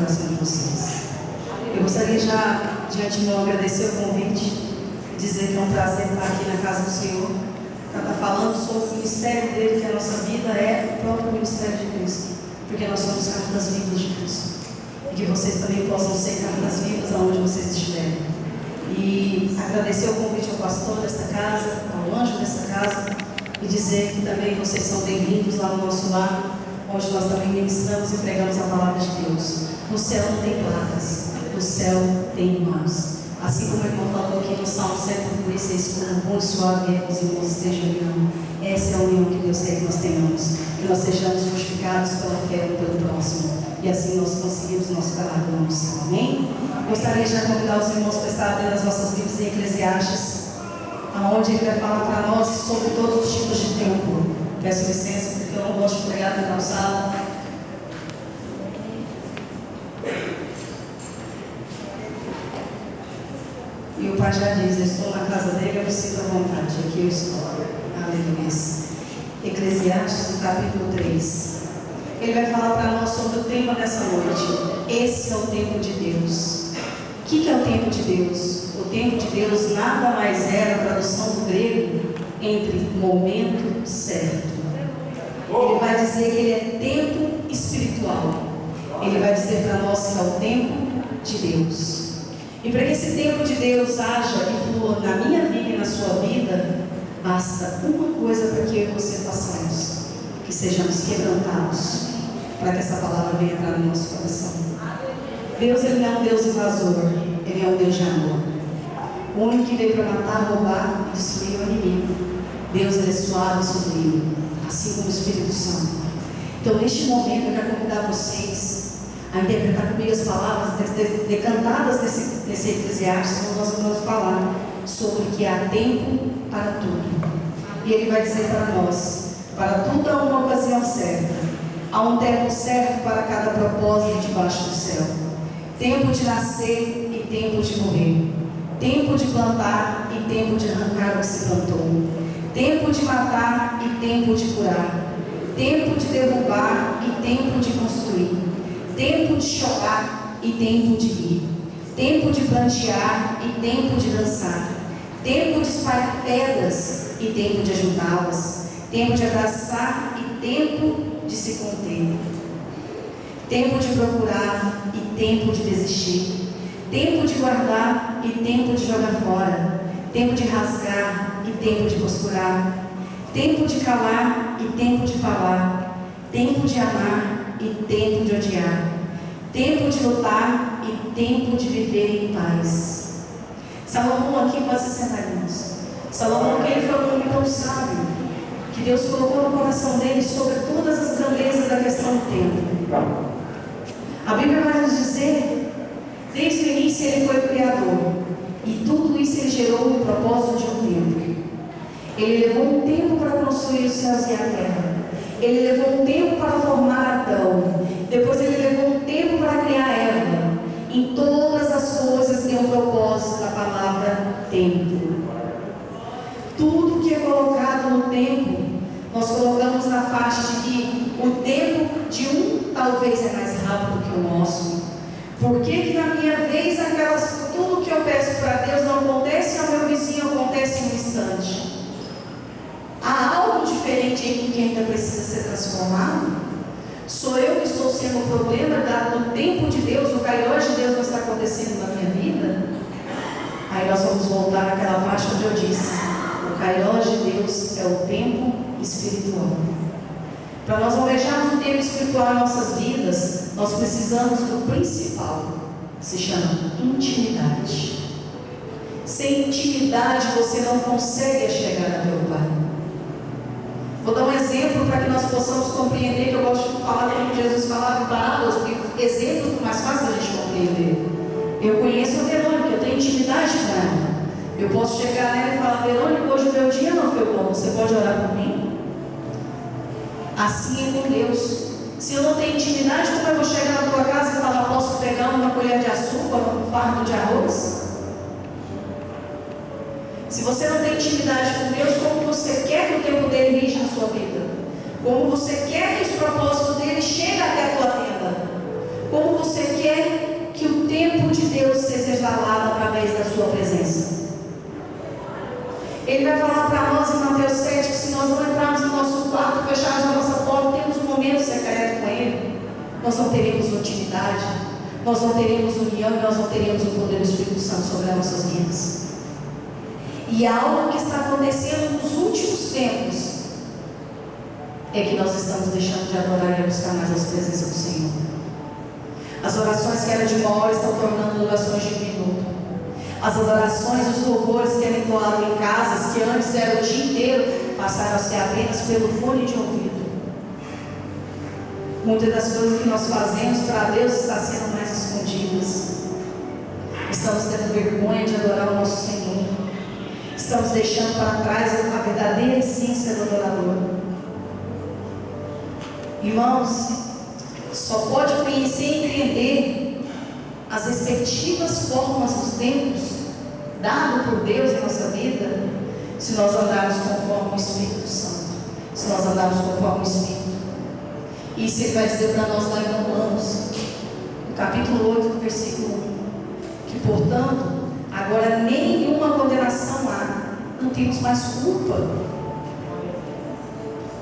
coração de vocês. Eu gostaria já de antemão agradecer o convite e dizer que é um prazer estar aqui na casa do Senhor, para estar falando sobre o ministério dele, que a nossa vida é o próprio ministério de Cristo, porque nós somos cartas vivas de Cristo, e que vocês também possam ser cartas vivas aonde vocês estiverem. E agradecer o convite ao pastor desta casa, ao anjo desta casa, e dizer que também vocês são bem-vindos lá no nosso lar, onde nós também ministramos e pregamos a palavra de Deus. No céu não tem placas, no céu tem irmãos. Assim como o irmão falou aqui no Salmo 136, como bom e suave é que os irmãos estejam união. Essa é a união que Deus quer que nós tenhamos, que nós sejamos fortificados pela fé e pelo próximo, e assim nós conseguimos nosso galardão no céu. Amém? Gostaria de convidar os irmãos para estar abrindo as nossas Bíblias em Eclesiastes, aonde ele vai falar para nós sobre todos os tipos de tempo. Peço licença, porque eu não gosto de pregar na calçada. E o pai já diz: eu estou na casa dele, eu me sinto à vontade, aqui eu estou. Aleluia. Eclesiastes, capítulo 3. Ele vai falar para nós sobre o tema dessa noite. Esse é o tempo de Deus. O que é o tempo de Deus? O tempo de Deus nada mais é, na tradução do grego, entre momento certo. Ele vai dizer que ele é tempo espiritual. Ele vai dizer para nós que é o tempo de Deus. E para que esse tempo de Deus haja e flua na minha vida e na sua vida, basta uma coisa para que eu e você façamos: que sejamos quebrantados, para que essa palavra venha entrar no nosso coração. Deus, ele não é um Deus invasor, ele é um Deus de amor. O único que veio para matar, roubar e destruir o inimigo. Deus, ele é suave e sublime, assim como o Espírito Santo. Então, neste momento, eu quero convidar vocês a interpretar comigo as palavras decantadas desse Eclesiastes, onde nós vamos falar sobre que há tempo para tudo. E ele vai dizer para nós: para tudo há uma ocasião certa, há um tempo certo para cada propósito debaixo do céu. Tempo de nascer e tempo de morrer, tempo de plantar e tempo de arrancar o que se plantou, tempo de matar e tempo de curar, tempo de derrubar e tempo de construir, tempo de chorar e tempo de rir, tempo de plantear e tempo de dançar, tempo de espalhar pedras e tempo de ajuntá-las, tempo de abraçar e tempo de se conter, tempo de procurar e tempo de desistir, tempo de guardar e tempo de jogar fora, tempo de rasgar e tempo de costurar, tempo de calar e tempo de falar, tempo de amar e tempo de odiar, tempo de lutar e tempo de viver em paz. Salomão aqui, pode se sentar, irmãos. Salomão, que ele foi um homem tão sábio, que Deus colocou no coração dele sobre todas as grandezas da questão do tempo. A Bíblia vai nos dizer, desde o início ele foi o Criador, e tudo isso ele gerou no propósito de um tempo. Ele levou um tempo para construir os céus e a terra. Ele levou um tempo para formar Adão. Depois ele levou um tempo para criar Eva. Em todas as coisas tem um propósito da palavra tempo. Tudo que é colocado no tempo, nós colocamos na faixa de que o tempo de um talvez é mais rápido que o nosso. Por que na minha vez tudo que eu peço para Deus não acontece ao meu vizinho, acontece em um instante? Há algo diferente em que ainda precisa ser transformado? Sou eu que estou sendo o problema do tempo de Deus, o kairos de Deus não está acontecendo na minha vida? Aí nós vamos voltar naquela parte onde eu disse: o kairos de Deus é o tempo espiritual. Para nós almejarmos o tempo espiritual em nossas vidas, nós precisamos do principal, que se chama intimidade. Sem intimidade você não consegue chegar a teu Pai. Vou dar um exemplo para que nós possamos compreender, que eu gosto de falar como Jesus falava em parábolas, porque exemplos é mais fácil da gente compreender. Eu conheço a Verônica, eu tenho intimidade com ela. Eu posso chegar nela e falar: Verônica, hoje o meu dia não foi bom, você pode orar por mim? Assim é com Deus. Se eu não tenho intimidade, como eu vou chegar na tua casa e falar: posso pegar uma colher de açúcar, um fardo de arroz? Se você não tem intimidade com Deus, como você quer que o tempo dele rija na sua vida? Como você quer que os propósitos dele cheguem até a tua tenda? Como você quer quer que o templo de Deus seja exalado através da sua presença. Ele vai falar para nós em Mateus 7 que se nós não entrarmos no nosso quarto, fecharmos a nossa porta, temos um momento secreto com Ele, nós não teremos intimidade, nós não teremos união e nós não teremos o poder do Espírito Santo sobre as nossas vidas. E algo que está acontecendo nos últimos tempos é que nós estamos deixando de adorar e buscar mais as presenças do Senhor. As orações que eram de uma hora estão tornando orações de um minuto. As adorações, os louvores que eram entoados em casas, que antes era o dia inteiro, passaram a ser apenas pelo fone de ouvido. Muitas das coisas que nós fazemos para Deus estão sendo mais escondidas. Estamos tendo vergonha de adorar o nosso Senhor. Estamos deixando para trás a verdadeira essência do adorador. Irmãos, só pode conhecer e entender as respectivas formas dos tempos dado por Deus em nossa vida se nós andarmos conforme o Espírito Santo, se nós andarmos conforme o Espírito. Isso ele vai dizer para nós lá em Romanos, no capítulo 8, no versículo 1, que portanto, agora nenhuma condenação há, não temos mais culpa,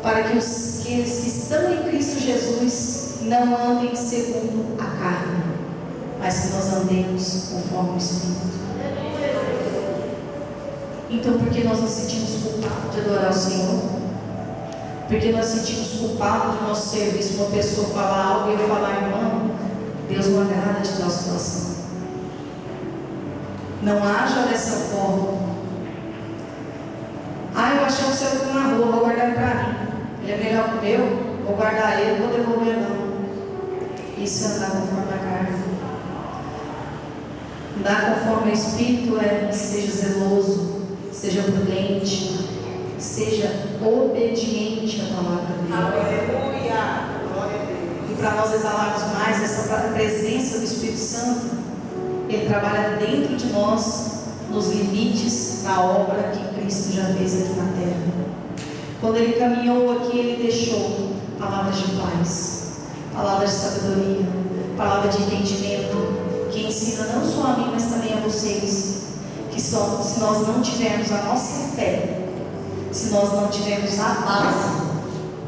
para que aqueles que estão em Cristo Jesus não andem segundo a carne, mas que nós andemos conforme o Espírito. Então, por que nós nos sentimos culpados de adorar o Senhor? Porque nós sentimos culpados do nosso serviço. Uma pessoa falar algo e eu falar, irmão, Deus não agrada de tal situação. Não haja dessa forma. Eu achei o seu na rua, vou guardar para mim. Ele é melhor que o meu, vou guardar ele, não vou devolver não. Isso é andar conforme a carne. Andar conforme o Espírito seja zeloso, seja prudente, seja obediente à palavra dele. Aleluia! E para nós exalarmos mais essa presença do Espírito Santo, ele trabalha dentro de nós, nos limites da obra que Cristo já fez aqui na terra. Quando ele caminhou aqui, ele deixou palavras de paz, palavras de sabedoria, palavras de entendimento, que ensina não só a mim, mas também a vocês, que se nós não tivermos a nossa fé, se nós não tivermos a base,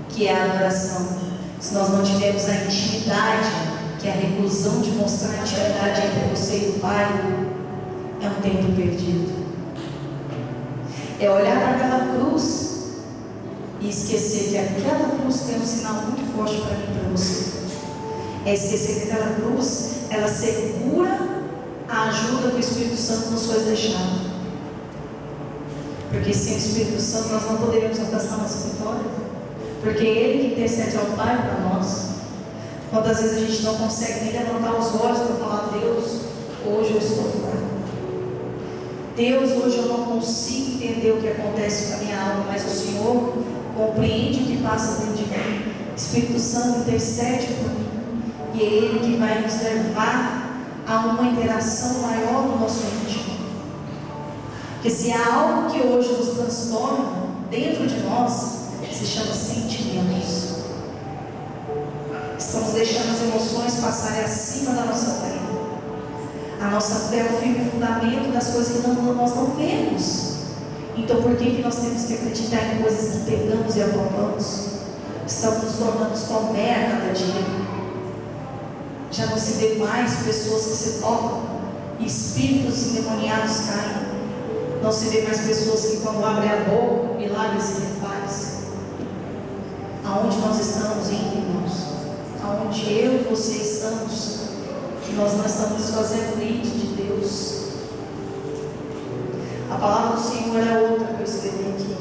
que é a adoração, se nós não tivermos a intimidade, que é a reclusão de mostrar a intimidade entre você e o Pai, é um tempo perdido. É olhar para aquela cruz e esquecer que aquela cruz tem um sinal muito forte para mim e para você. É esquecer que aquela cruz, ela segura a ajuda que o Espírito Santo nos foi deixado. Porque sem o Espírito Santo nós não poderíamos alcançar a nossa vitória. Porque Ele que intercede ao Pai para nós. Quantas vezes a gente não consegue nem levantar os olhos para falar, Deus, hoje eu estou fraco. Deus, hoje eu não consigo entender o que acontece com a minha alma, mas o Senhor compreende o que passa dentro de mim. O Espírito Santo intercede por mim. E é Ele que vai nos levar a uma interação maior no nosso íntimo. Porque se há algo que hoje nos transforma dentro de nós, se chama sentimentos. Estamos deixando as emoções passarem acima da nossa fé. A nossa fé é o firme fundamento das coisas que nós não vemos. Então por que nós temos que acreditar em coisas que pegamos e apalpamos? Estamos nos tornando Tomé a cada dia. Já não se vê mais pessoas que se tocam e espíritos endemoniados caem. Não se vê mais pessoas que quando abrem a boca, milagres ele faz. Aonde nós estamos indo, irmãos? Aonde eu e você estamos, que nós não estamos fazendo lead de Deus. A palavra do Senhor é outra que eu escrevi aqui.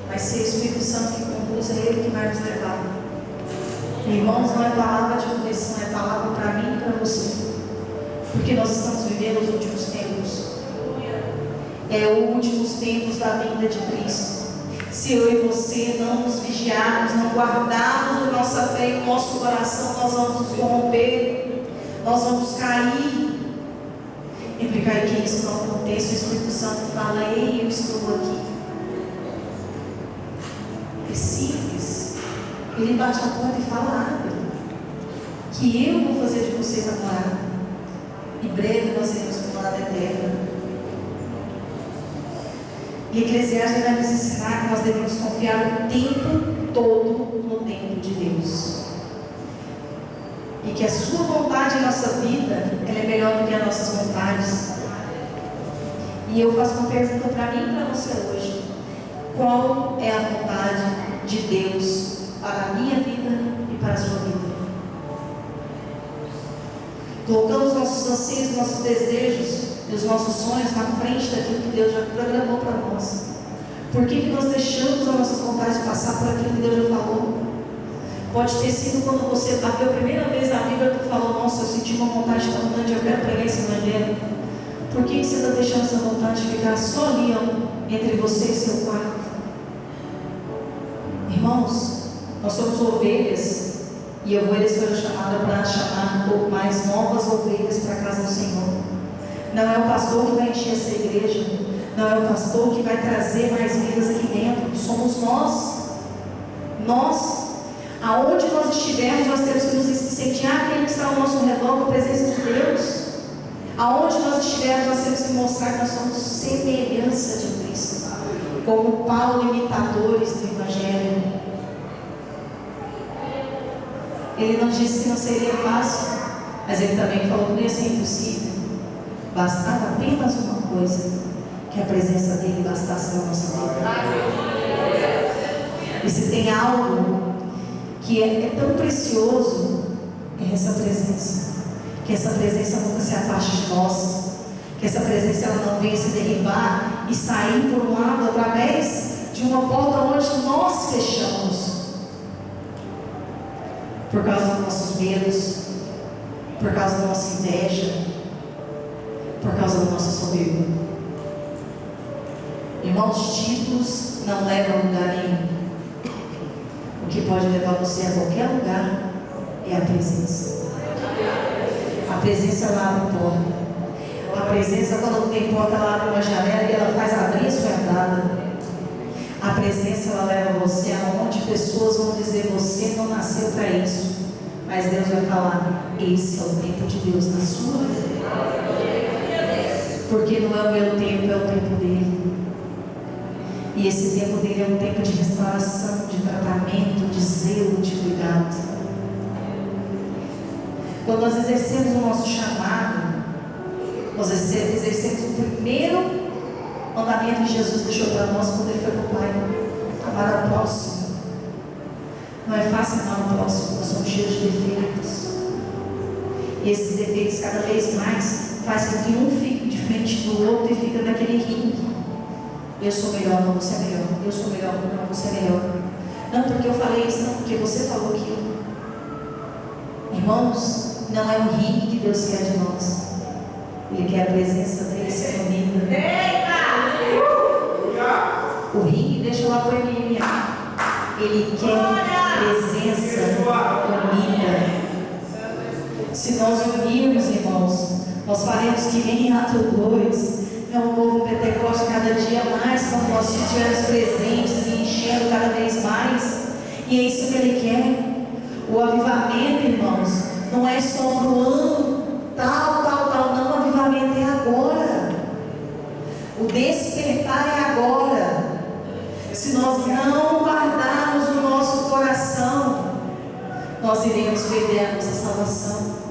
Vai ser o Espírito Santo que conduz, é Ele que vai nos levar. Irmãos, não é palavra de correção, é palavra para mim e para você. Porque nós estamos vivendo os últimos tempos. É os últimos tempos da vinda de Cristo. Se eu e você não nos vigiarmos, não guardarmos a nossa fé e o nosso coração, nós vamos nos corromper, nós vamos cair. E para que isso não aconteça, o Espírito Santo fala, ei, eu estou aqui. É simples. Ele bate a porta e fala, abre, que eu vou fazer de você namorado. Em breve nós iremos para a morada eterna. E Eclesiastes vai nos ensinar que nós devemos confiar o tempo todo no tempo de Deus. E que a sua vontade em nossa vida, ela é melhor do que as nossas vontades. E eu faço uma pergunta para mim e para você hoje. Qual é a vontade de Deus para a minha vida e para a sua vida? Colocamos nossos anseios, nossos desejos e os nossos sonhos na frente daquilo que Deus já programou para nós. Por que nós deixamos as nossas vontades passar por aquilo que Deus já falou? Pode ter sido quando você abriu a primeira vez na Bíblia, tu falou: nossa, eu senti uma vontade tão grande, eu quero pregar esse evangelho. Por que você está deixando essa vontade ficar só ali, ó, entre você e seu quarto? Irmãos, nós somos ovelhas, e ovelhas foram chamadas para chamar mais novas ovelhas para a casa do Senhor. Não é o pastor que vai encher essa igreja, não é o pastor que vai trazer mais vidas aqui dentro, somos nós. Aonde nós estivermos, nós temos que nos incentivar aquele que está ao nosso redor com a presença de Deus. Aonde nós estivermos, nós temos que mostrar que nós somos semelhança de Cristo, como Paulo, imitadores do Evangelho. Ele não disse que não seria fácil, mas ele também falou que não ia ser impossível. Bastava apenas uma coisa, que a presença dele bastasse na nossa vida. E se tem algo que é tão precioso, é essa presença. Que essa presença nunca se afaste de nós. Que essa presença ela não venha se derribar e sair por um lado através de uma porta onde nós fechamos. Por causa dos nossos medos, por causa da nossa inveja, por causa da nossa soberba. Irmãos, títulos não levam a lugar nenhum. O que pode levar você a qualquer lugar é a presença. A presença ela abre porta. A presença, quando não tem porta, ela abre uma janela e ela faz abrir a sua entrada. A presença ela leva você aonde pessoas vão dizer: você não nasceu para isso. Mas Deus vai falar: esse é o tempo de Deus na sua vida. Porque não é o meu tempo, é o tempo dele. E esse tempo dele é um tempo de restauração, de tratamento, de zelo, de cuidado. Quando nós exercemos o nosso chamado, nós exercemos o primeiro mandamento que Jesus deixou para nós quando ele foi para o Pai: amar ao próximo. Não é fácil amar ao próximo, nós somos cheios de defeitos. E esses defeitos cada vez mais faz com que um fique de frente do outro e fica naquele ringue. Eu sou melhor, não, você é melhor. Eu sou melhor, não, você é melhor. Não porque eu falei isso, não porque você falou aquilo. Irmãos, não é um ringue que Deus quer de nós. Ele quer a presença dele sendo unida. O ringue deixa lá para o MMA. Ele quer presença unida. Se nós unirmos, irmãos, nós faremos que nem em Atos 2, é um novo Pentecoste cada dia mais, quando nós estivermos presentes e enchendo cada vez mais. E é isso que ele quer. O avivamento, irmãos, não é só para o ano tal, não. O avivamento é agora. O despertar é agora. Se nós não guardarmos o nosso coração, nós iremos perder a nossa salvação.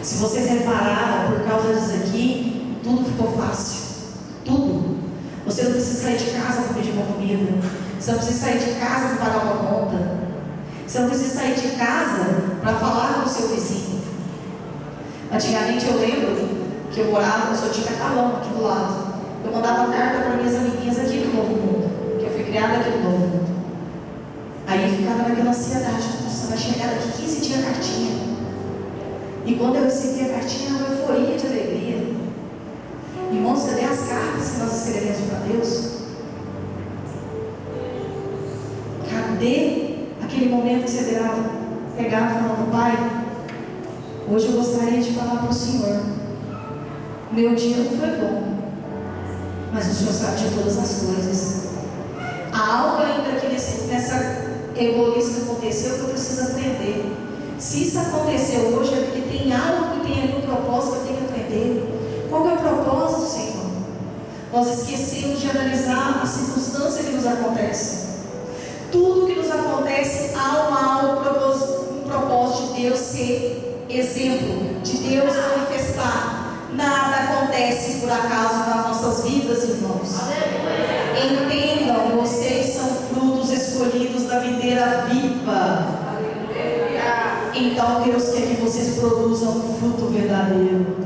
Se vocês repararam, por causa disso aqui, tudo ficou fácil. Tudo. Você não precisa sair de casa para pedir uma comida. Você não precisa sair de casa para pagar uma conta. Você não precisa sair de casa para falar com o seu vizinho. Antigamente eu lembro que eu morava no Sotinho Catalão, aqui do lado. Eu mandava carta para minhas amiguinhas aqui do Novo Mundo, que eu fui criada aqui no Novo Mundo. Aí eu ficava naquela ansiedade: nossa, vai chegar daqui 15 dias a cartinha. E quando eu recebi a cartinha, uma euforia de alegria. Irmãos, cadê as cartas que nós escrevemos para Deus? Cadê aquele momento que você pegava e falava: Pai, hoje eu gostaria de falar para o Senhor, meu dia não foi bom, mas o Senhor sabe de todas as coisas. Há algo ainda aqui nessa evolução que aconteceu que eu preciso aprender. Se isso aconteceu hoje é porque tem algo que Nós esquecemos de analisar a circunstância que nos acontece. Tudo que nos acontece há um propósito de Deus ser exemplo, de Deus manifestar. Nada acontece por acaso nas nossas vidas, irmãos. Entendam, vocês são frutos escolhidos da videira viva. Então Deus quer que vocês produzam um fruto verdadeiro.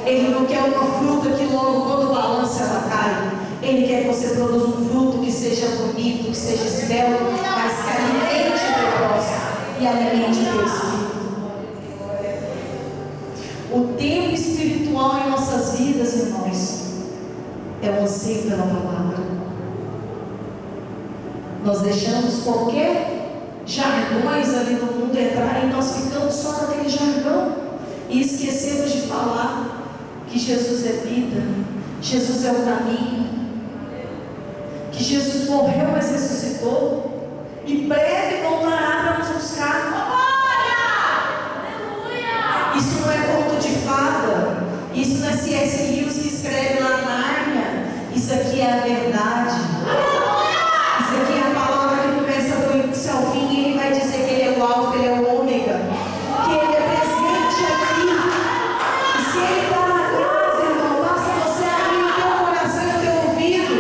Ele não quer uma fruta que logo quando balança ela cai. Ele quer que você produza um fruto que seja bonito, que seja esbelto, mas que alimente o propósito e alimente o teu espírito. O tempo espiritual em nossas vidas, irmãos, é o anseio pela palavra. Nós deixamos qualquer jargões ali no mundo entrar e nós ficamos só naquele jargão e esquecemos de falar que Jesus é vida, Jesus é o caminho, que Jesus morreu, mas ressuscitou, e breve voltará para nos buscar. Isso não é conto de fada, isso não é C.S. Lewis que escreve lá na Nárnia. Isso aqui é a verdade. Isso aqui é a palavra que começa do início ao fim, e ele vai dizer que ele é o alfa, ele é o ômega, que ele é presente aqui. E se ele está na casa, irmão, basta você abrir o teu coração e o teu ouvido.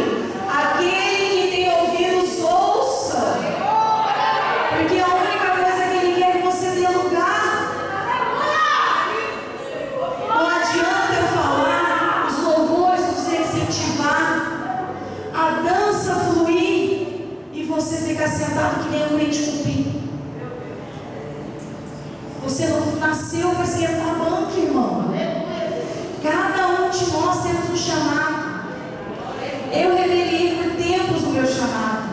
Aquele que tem ouvidos, ouça. Porque a única coisa que ele quer é que você dê lugar. Não adianta eu falar, os louvores nos incentivar, a dança fluir, e você ficar sentado que nem um crente cumprido. Você não nasceu para esquentar banco, irmão. Cada um de nós temos um chamado. Eu revelei por tempos o meu chamado,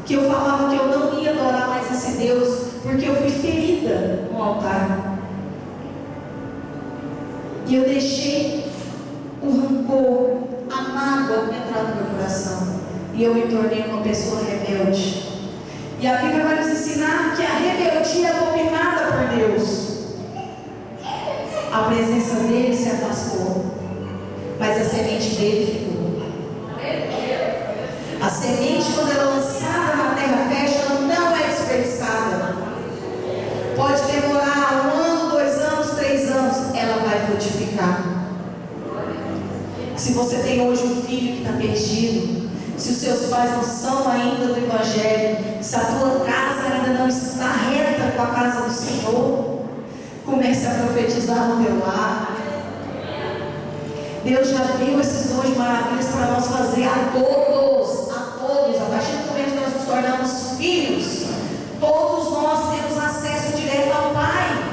que eu falava que eu não ia adorar mais esse Deus, porque eu fui ferida no altar. E eu deixei o rancor, a mágoa entrar no meu coração. E eu me tornei uma pessoa rebelde. E a Bíblia vai nos ensinar que a rebeldia é abominada por Deus. A presença dele se afastou, mas a semente dele ficou. A semente, quando ela é lançada na terra fértil, ela não é desperdiçada. Pode demorar 1 ano, 2 anos, 3 anos, ela vai frutificar. Se você tem hoje um filho que está perdido, se os seus pais não são ainda do Evangelho, se a tua casa ainda não está reta com a casa do Senhor, comece a profetizar no teu lar. Deus já deu esses dons de maravilhas para nós fazer a todos, a partir do momento que nós nos tornamos filhos. Todos nós temos acesso direto ao Pai.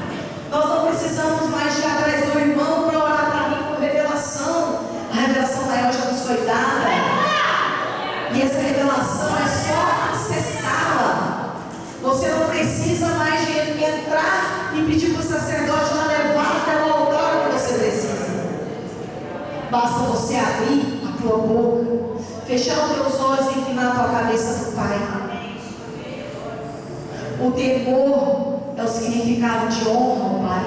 Nós não precisamos mais de ir atrás do irmão para orar para mim por revelação. A revelação maior já nos foi dada. E essa revelação é só acessá-la. Você não precisa mais de entrar e pedir para o sacerdote lá levar até o altar que você precisa. Basta você abrir a tua boca, fechar os teus olhos e inclinar a tua cabeça para o Pai. O temor é o significado de honra ao Pai.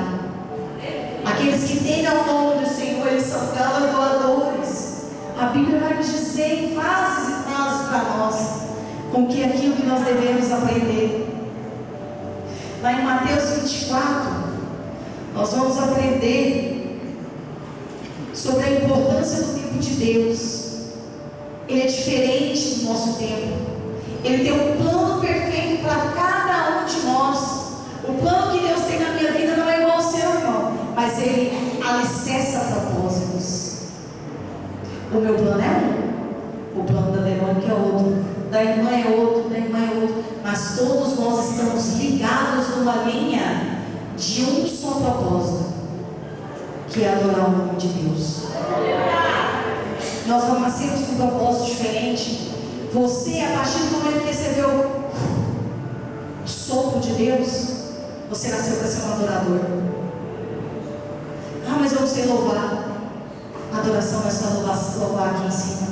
Aqueles que temem o nome do Senhor, eles são galardoadores. A Bíblia vai nos dizer em frases e frases para nós com que aquilo que nós devemos aprender. Lá em Mateus 24, nós vamos aprender sobre a importância do tempo de Deus. Ele é diferente do nosso tempo. Ele tem um plano perfeito para cada um de nós. O plano que Deus tem na minha vida não é igual ao seu, irmão, mas ele alicerça propósitos. O meu plano é um, o plano da Verônica é outro, da irmã é outro, da irmã é outro, mas todos nós estamos ligados numa linha de um só propósito, que é adorar o nome de Deus. Nós não nascemos com um propósito diferente. Você, a partir do momento que recebeu o sopro de Deus, você nasceu para ser um adorador. Ah, mas eu não sei louvar. A adoração não é só louvar aqui em cima.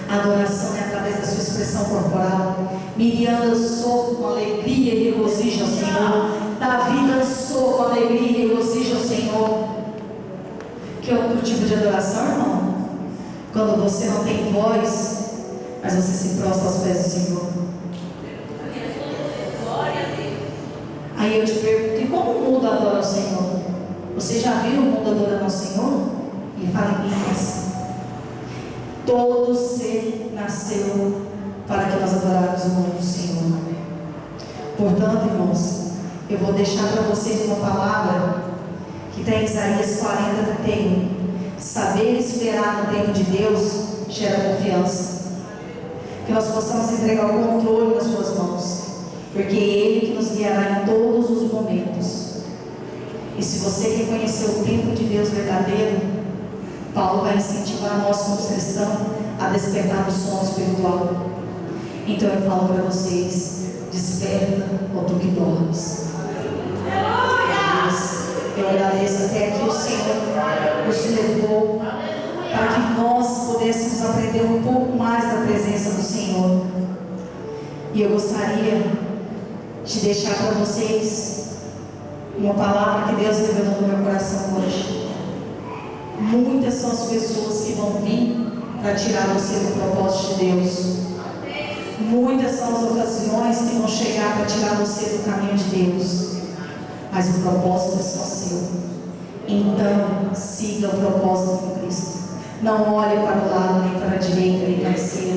A adoração é através da sua expressão corporal. Miriam dançou com alegria e regozijo ao Senhor. Davi dançou com alegria e regozijo ao Senhor. Que é outro tipo de adoração, irmão? Quando quando você não tem voz, mas você se prostra aos pés do Senhor. Aí eu te pergunto, e como o mundo adora o Senhor? Você já viu o mundo adorando ao Senhor? Ele fala em Miqueias: todo ser nasceu para que nós adoráramos o nome do Senhor. Portanto, irmãos, eu vou deixar para vocês uma palavra que está em Isaías 40:31. Saber esperar no tempo de Deus gera confiança. Que nós possamos entregar o controle nas suas mãos, porque é Ele que nos guiará em todos os momentos. E se você quer conhecer o tempo de Deus verdadeiro, Paulo vai incentivar nós como cristãos a despertar do sono espiritual. Então eu falo para vocês: desperta, ó tu que dormes. Eu agradeço até aqui o Senhor nos levou para que nós pudéssemos aprender um pouco mais da presença do Senhor. E eu gostaria de deixar para vocês uma palavra que Deus revelou no meu coração hoje. Muitas são as pessoas que vão vir para tirar você do propósito de Deus. Muitas são as ocasiões que vão chegar para tirar você do caminho de Deus. Mas o propósito é só seu. Então, siga o propósito com Cristo. Não olhe para o lado, nem para a direita, nem para a esquerda.